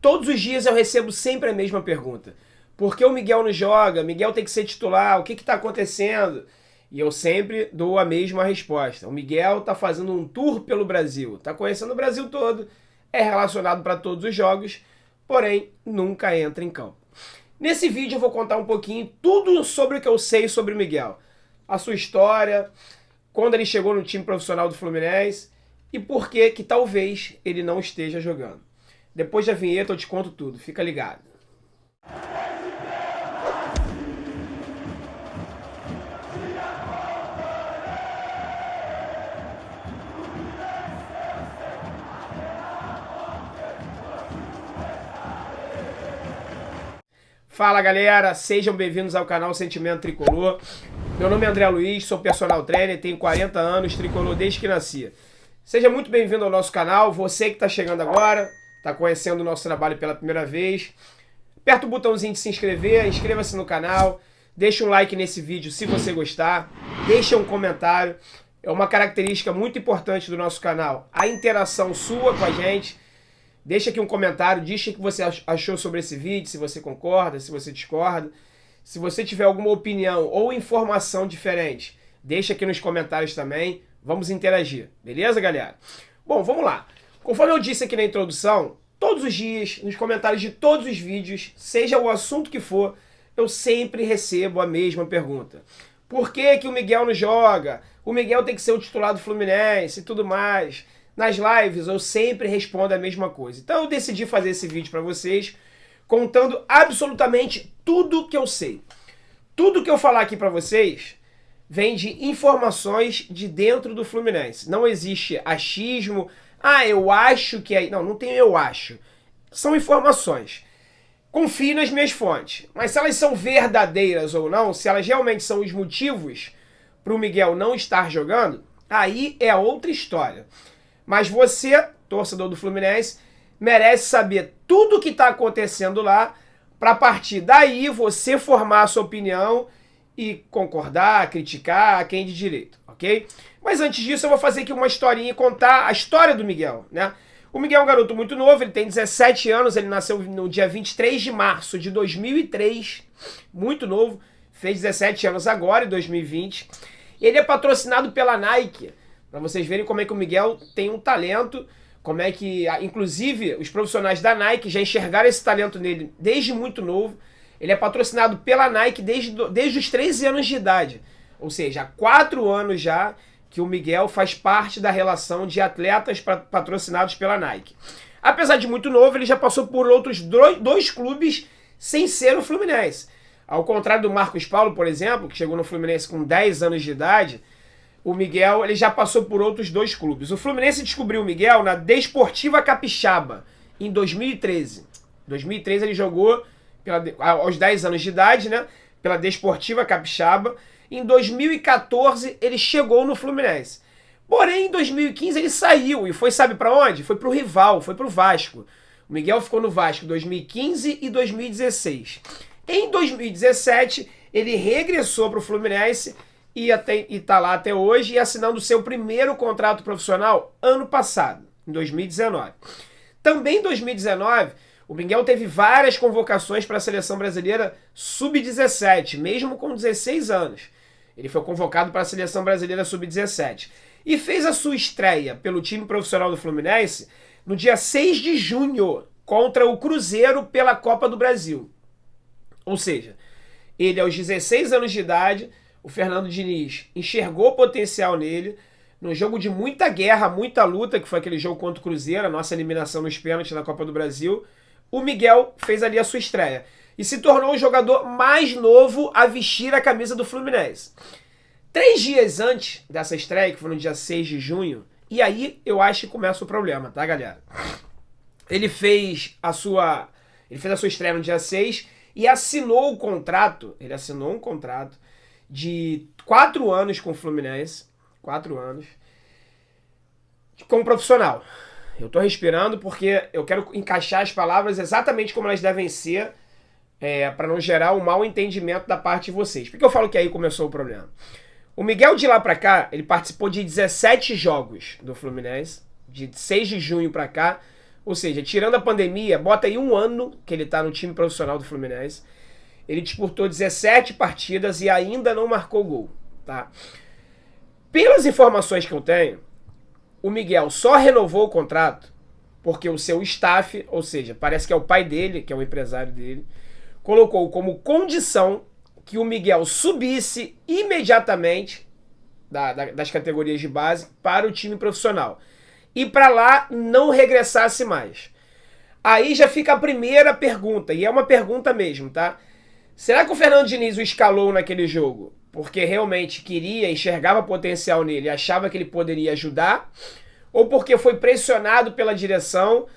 Todos os dias eu recebo sempre a mesma pergunta. Por que o Miguel não joga? Miguel tem que ser titular, o que está acontecendo? E eu sempre dou a mesma resposta. O Miguel está fazendo um tour pelo Brasil, está conhecendo o Brasil todo, é relacionado para todos os jogos, porém nunca entra em campo. Nesse vídeo eu vou contar um pouquinho tudo sobre o que eu sei sobre o Miguel. A sua história, quando ele chegou no time profissional do Fluminense e por que talvez ele não esteja jogando. Depois da vinheta eu te conto tudo, fica ligado. Fala galera, sejam bem-vindos ao canal Sentimento Tricolor. Meu nome é André Luiz, sou personal trainer, tenho 40 anos, tricolor desde que nasci. Seja muito bem-vindo ao nosso canal, você que está chegando agora, está conhecendo o nosso trabalho pela primeira vez. Aperta o botãozinho de se inscrever, inscreva-se no canal, deixa um like nesse vídeo se você gostar, deixa um comentário. É uma característica muito importante do nosso canal, a interação sua com a gente. Deixa aqui um comentário, diz o que você achou sobre esse vídeo, se você concorda, se você discorda. Se você tiver alguma opinião ou informação diferente, deixa aqui nos comentários também. Vamos interagir, beleza, galera? Bom, vamos lá. Conforme eu disse aqui na introdução, todos os dias, nos comentários de todos os vídeos, seja o assunto que for, eu sempre recebo a mesma pergunta. Por que o Miguel não joga? O Miguel tem que ser o titular do Fluminense e tudo mais. Nas lives eu sempre respondo a mesma coisa. Então eu decidi fazer esse vídeo para vocês, contando absolutamente tudo que eu sei. Tudo que eu falar aqui para vocês vem de informações de dentro do Fluminense. Não existe achismo. Ah, eu acho que é... Não tem eu acho. São informações. Confie nas minhas fontes. Mas se elas são verdadeiras ou não, se elas realmente são os motivos para o Miguel não estar jogando, aí é outra história. Mas você, torcedor do Fluminense, merece saber tudo o que está acontecendo lá, para a partir daí você formar a sua opinião e concordar, criticar, quem de direito, ok? Mas antes disso eu vou fazer aqui uma historinha e contar a história do Miguel, né? O Miguel é um garoto muito novo, ele tem 17 anos, ele nasceu no dia 23 de março de 2003, muito novo, fez 17 anos agora, em 2020. Ele é patrocinado pela Nike, para vocês verem como é que o Miguel tem um talento, como é que, inclusive, os profissionais da Nike já enxergaram esse talento nele desde muito novo. Ele é patrocinado pela Nike desde os 13 anos de idade. Ou seja, há 4 anos já que o Miguel faz parte da relação de atletas patrocinados pela Nike. Apesar de muito novo, ele já passou por outros dois clubes sem ser o Fluminense. Ao contrário do Marcos Paulo, por exemplo, que chegou no Fluminense com 10 anos de idade, o Miguel ele já passou por outros 2 clubes. O Fluminense descobriu o Miguel na Desportiva Capixaba, em 2013. Em 2013 ele jogou aos 10 anos de idade, né, pela Desportiva Capixaba. Em 2014 ele chegou no Fluminense. Porém, em 2015 ele saiu e foi, sabe para onde? Foi para o rival, foi para o Vasco. O Miguel ficou no Vasco em 2015 e 2016. Em 2017 ele regressou para o Fluminense e está lá até hoje, e assinando o seu primeiro contrato profissional ano passado, em 2019. Também em 2019, o Miguel teve várias convocações para a seleção brasileira sub-17, mesmo com 16 anos. Ele foi convocado para a seleção brasileira sub-17 e fez a sua estreia pelo time profissional do Fluminense no dia 6 de junho, contra o Cruzeiro pela Copa do Brasil. Ou seja, ele aos 16 anos de idade, o Fernando Diniz enxergou potencial nele, num jogo de muita guerra, muita luta, que foi aquele jogo contra o Cruzeiro, a nossa eliminação nos pênaltis na Copa do Brasil. O Miguel fez ali a sua estreia e se tornou o jogador mais novo a vestir a camisa do Fluminense. 3 dias antes dessa estreia, que foi no dia 6 de junho, e aí eu acho que começa o problema, tá, galera? Ele fez a sua estreia no dia 6 e assinou um contrato de 4 anos com o Fluminense, 4 anos, como profissional. Eu tô respirando porque eu quero encaixar as palavras exatamente como elas devem ser, para não gerar um mau entendimento da parte de vocês. Por que eu falo que aí começou o problema? O Miguel de lá pra cá, ele participou de 17 jogos do Fluminense, de 6 de junho pra cá, Ou seja, tirando a pandemia, bota aí um ano que ele tá no time profissional do Fluminense. Ele disputou 17 partidas e ainda não marcou gol, tá? Pelas informações que eu tenho, o Miguel só renovou o contrato porque o seu staff, ou seja, parece que é o pai dele, que é o empresário dele, colocou como condição que o Miguel subisse imediatamente das categorias de base para o time profissional. E para lá não regressasse mais. Aí já fica a primeira pergunta, e é uma pergunta mesmo, tá? Será que o Fernando Diniz o escalou naquele jogo porque realmente queria, enxergava potencial nele, achava que ele poderia ajudar? Ou porque foi pressionado pela direção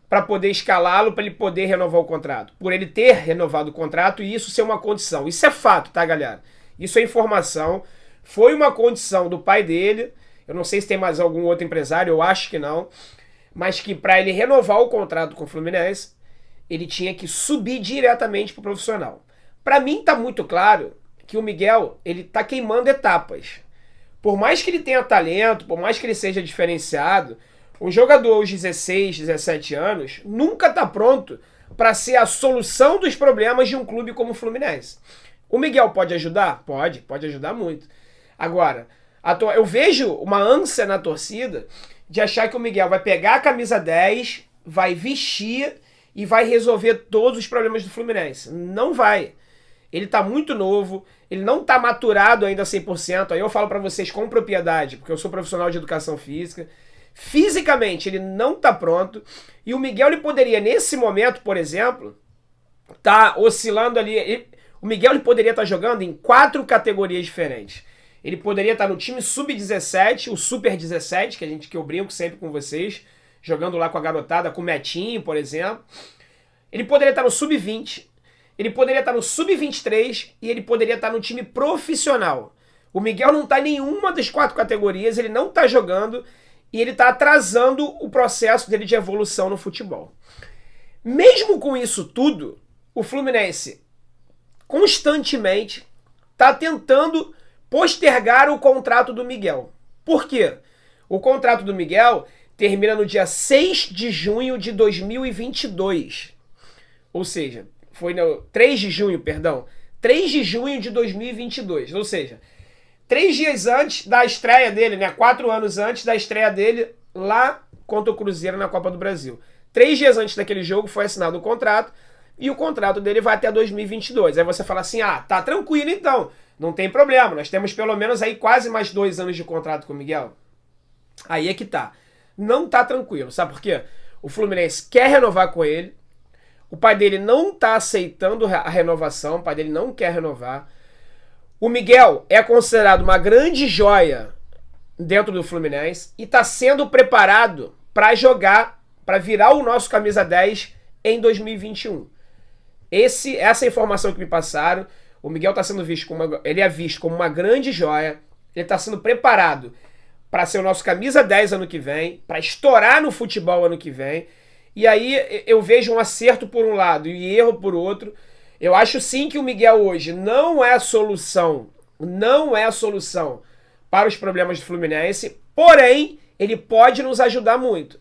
para poder escalá-lo, para ele poder renovar o contrato? Por ele ter renovado o contrato e isso ser uma condição. Isso é fato, tá, galera? Isso é informação. Foi uma condição do pai dele. Eu não sei se tem mais algum outro empresário, eu acho que não. Mas que para ele renovar o contrato com o Fluminense, ele tinha que subir diretamente para o profissional. Para mim tá muito claro que o Miguel, ele tá queimando etapas. Por mais que ele tenha talento, por mais que ele seja diferenciado, um jogador aos 16, 17 anos nunca tá pronto para ser a solução dos problemas de um clube como o Fluminense. O Miguel pode ajudar? Pode ajudar muito. Agora, eu vejo uma ânsia na torcida de achar que o Miguel vai pegar a camisa 10, vai vestir e vai resolver todos os problemas do Fluminense. Não vai. Ele tá muito novo, ele não tá maturado ainda 100%. Aí eu falo pra vocês com propriedade, porque eu sou profissional de educação física. Fisicamente ele não tá pronto. E o Miguel, ele poderia, nesse momento, por exemplo, tá oscilando ali. O Miguel, ele poderia estar jogando em 4 categorias diferentes. Ele poderia estar no time sub-17, o super 17, que eu brinco sempre com vocês, jogando lá com a garotada, com o Metinho, por exemplo. Ele poderia estar no sub-20, ele poderia estar no sub-23 e ele poderia estar no time profissional. O Miguel não está em nenhuma das 4 categorias, ele não está jogando e ele está atrasando o processo dele de evolução no futebol. Mesmo com isso tudo, o Fluminense constantemente está tentando postergar o contrato do Miguel. Por quê? O contrato do Miguel termina no dia 6 de junho de 2022. Ou seja, foi no 3 de junho, perdão. 3 de junho de 2022. Ou seja, 3 dias antes da estreia dele, né? 4 anos antes da estreia dele lá contra o Cruzeiro na Copa do Brasil. 3 dias antes daquele jogo foi assinado o contrato e o contrato dele vai até 2022. Aí você fala assim, tá tranquilo então. Não tem problema, nós temos pelo menos aí quase mais 2 anos de contrato com o Miguel. Aí é que tá. Não tá tranquilo, sabe por quê? O Fluminense quer renovar com ele, o pai dele não tá aceitando a renovação, o pai dele não quer renovar. O Miguel é considerado uma grande joia dentro do Fluminense e tá sendo preparado para jogar, para virar o nosso camisa 10 em 2021. Essa informação que me passaram. O Miguel está sendo visto ele é visto como uma grande joia. Ele está sendo preparado para ser o nosso camisa 10 ano que vem, para estourar no futebol ano que vem. E aí eu vejo um acerto por um lado e erro por outro. Eu acho sim que o Miguel hoje não é a solução para os problemas do Fluminense, porém ele pode nos ajudar muito.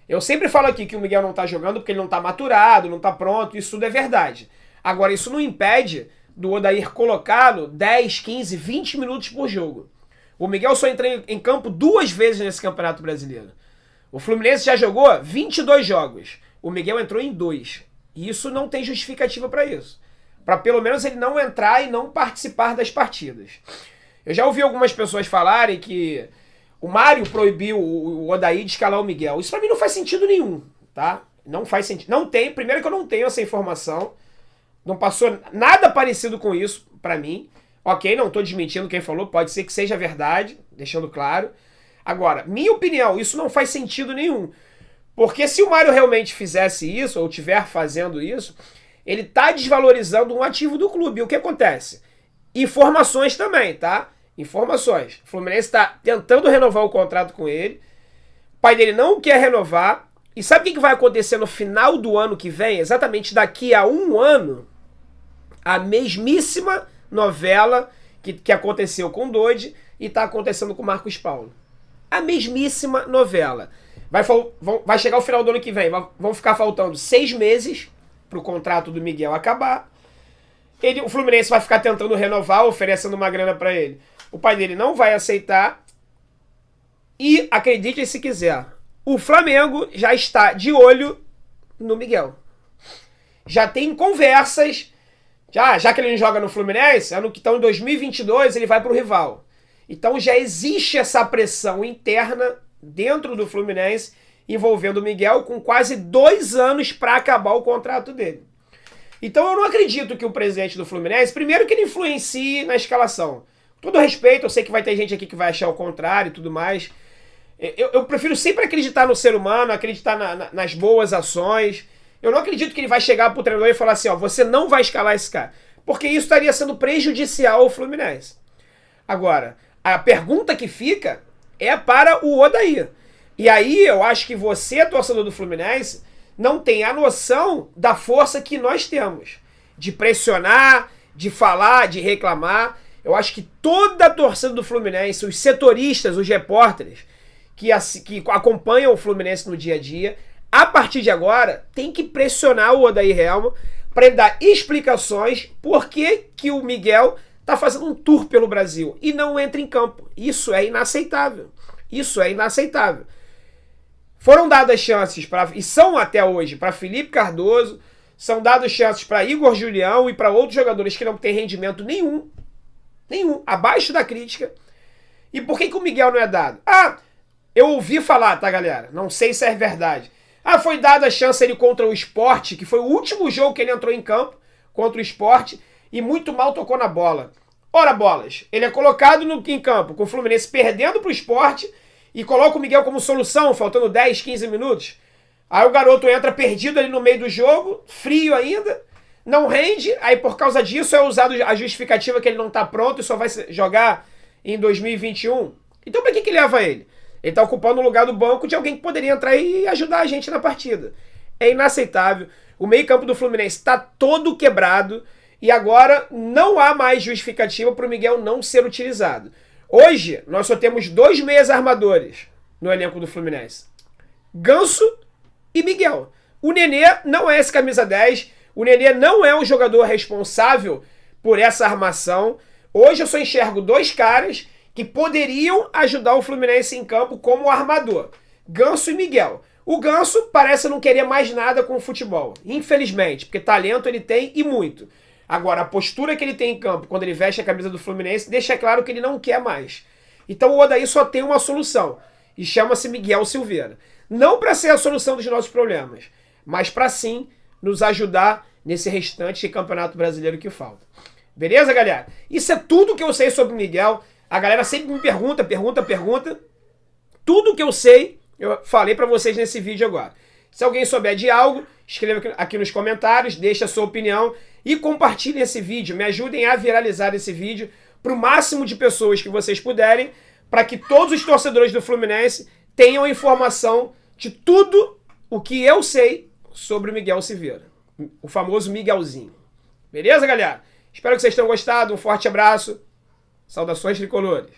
Eu sempre falo aqui que o Miguel não está jogando porque ele não está maturado, não está pronto, isso tudo é verdade. Agora, isso não impede do Odair colocá-lo 10, 15, 20 minutos por jogo. O Miguel só entrou em campo 2 vezes nesse Campeonato Brasileiro. O Fluminense já jogou 22 jogos. O Miguel entrou em 2. E isso não tem justificativa para isso. Para pelo menos ele não entrar e não participar das partidas. Eu já ouvi algumas pessoas falarem que o Mário proibiu o Odair de escalar o Miguel. Isso para mim não faz sentido nenhum, tá? Não faz sentido. Não tem. Primeiro que eu não tenho essa informação. Não passou nada parecido com isso pra mim. Ok, não tô desmentindo quem falou, pode ser que seja verdade, deixando claro. Agora, minha opinião, isso não faz sentido nenhum. Porque se o Mário realmente fizesse isso, ou estiver fazendo isso, ele tá desvalorizando um ativo do clube. E o que acontece? Informações também, tá? Informações. O Fluminense tá tentando renovar o contrato com ele. O pai dele não quer renovar. E sabe o que vai acontecer no final do ano que vem? Exatamente daqui a 1 ano, a mesmíssima novela que aconteceu com o Dodi e está acontecendo com o Marcos Paulo. A mesmíssima novela. Vai chegar o final do ano que vem, vão ficar faltando 6 meses pro contrato do Miguel acabar. O Fluminense vai ficar tentando renovar, oferecendo uma grana para ele. O pai dele não vai aceitar. E, acredite se quiser, o Flamengo já está de olho no Miguel. Já tem conversas, já que ele não joga no Fluminense, ano que estão em 2022 ele vai para o rival. Então já existe essa pressão interna dentro do Fluminense envolvendo o Miguel com quase 2 anos para acabar o contrato dele. Então eu não acredito que o presidente do Fluminense, primeiro que ele influencie na escalação. Com todo respeito, eu sei que vai ter gente aqui que vai achar o contrário e tudo mais. Eu prefiro sempre acreditar no ser humano, acreditar nas boas ações. Eu não acredito que ele vai chegar pro treinador e falar assim, ó, você não vai escalar esse cara. Porque isso estaria sendo prejudicial ao Fluminense. Agora, a pergunta que fica é para o Odair. E aí eu acho que você, torcedor do Fluminense, não tem a noção da força que nós temos. De pressionar, de falar, de reclamar. Eu acho que toda a torcida do Fluminense, os setoristas, os repórteres que acompanham o Fluminense no dia a dia, a partir de agora, tem que pressionar o Odair Hellmann para ele dar explicações por que o Miguel está fazendo um tour pelo Brasil e não entra em campo. Isso é inaceitável. Isso é inaceitável. Foram dadas chances, e são até hoje, para Felipe Cardoso, são dadas chances para Igor Julião e para outros jogadores que não têm rendimento nenhum, abaixo da crítica. E por que o Miguel não é dado? Eu ouvi falar, tá, galera? Não sei se é verdade. Foi dada a chance ele contra o Sport, que foi o último jogo que ele entrou em campo, contra o Sport, e muito mal tocou na bola. Ora, bolas, ele é colocado em campo, com o Fluminense perdendo pro Sport, e coloca o Miguel como solução, faltando 10, 15 minutos. Aí o garoto entra perdido ali no meio do jogo, frio ainda, não rende, aí por causa disso é usado a justificativa que ele não tá pronto e só vai jogar em 2021. Então pra que leva ele? Ele tá ocupando o lugar do banco de alguém que poderia entrar e ajudar a gente na partida. É inaceitável. O meio-campo do Fluminense está todo quebrado e agora não há mais justificativa para o Miguel não ser utilizado. Hoje, nós só temos 2 meias armadores no elenco do Fluminense. Ganso e Miguel. O Nenê não é esse camisa 10. O Nenê não é um jogador responsável por essa armação. Hoje eu só enxergo 2 caras que poderiam ajudar o Fluminense em campo como armador. Ganso e Miguel. O Ganso parece não querer mais nada com o futebol. Infelizmente, porque talento ele tem e muito. Agora, a postura que ele tem em campo, quando ele veste a camisa do Fluminense, deixa claro que ele não quer mais. Então o Odair só tem uma solução. E chama-se Miguel Silveira. Não para ser a solução dos nossos problemas, mas para sim nos ajudar nesse restante de campeonato brasileiro que falta. Beleza, galera? Isso é tudo que eu sei sobre o Miguel. A galera sempre me pergunta. Tudo que eu sei, eu falei pra vocês nesse vídeo agora. Se alguém souber de algo, escreva aqui nos comentários, deixe a sua opinião e compartilhe esse vídeo. Me ajudem a viralizar esse vídeo pro máximo de pessoas que vocês puderem, para que todos os torcedores do Fluminense tenham informação de tudo o que eu sei sobre o Miguel Silveira. O famoso Miguelzinho. Beleza, galera? Espero que vocês tenham gostado. Um forte abraço. Saudações tricolores.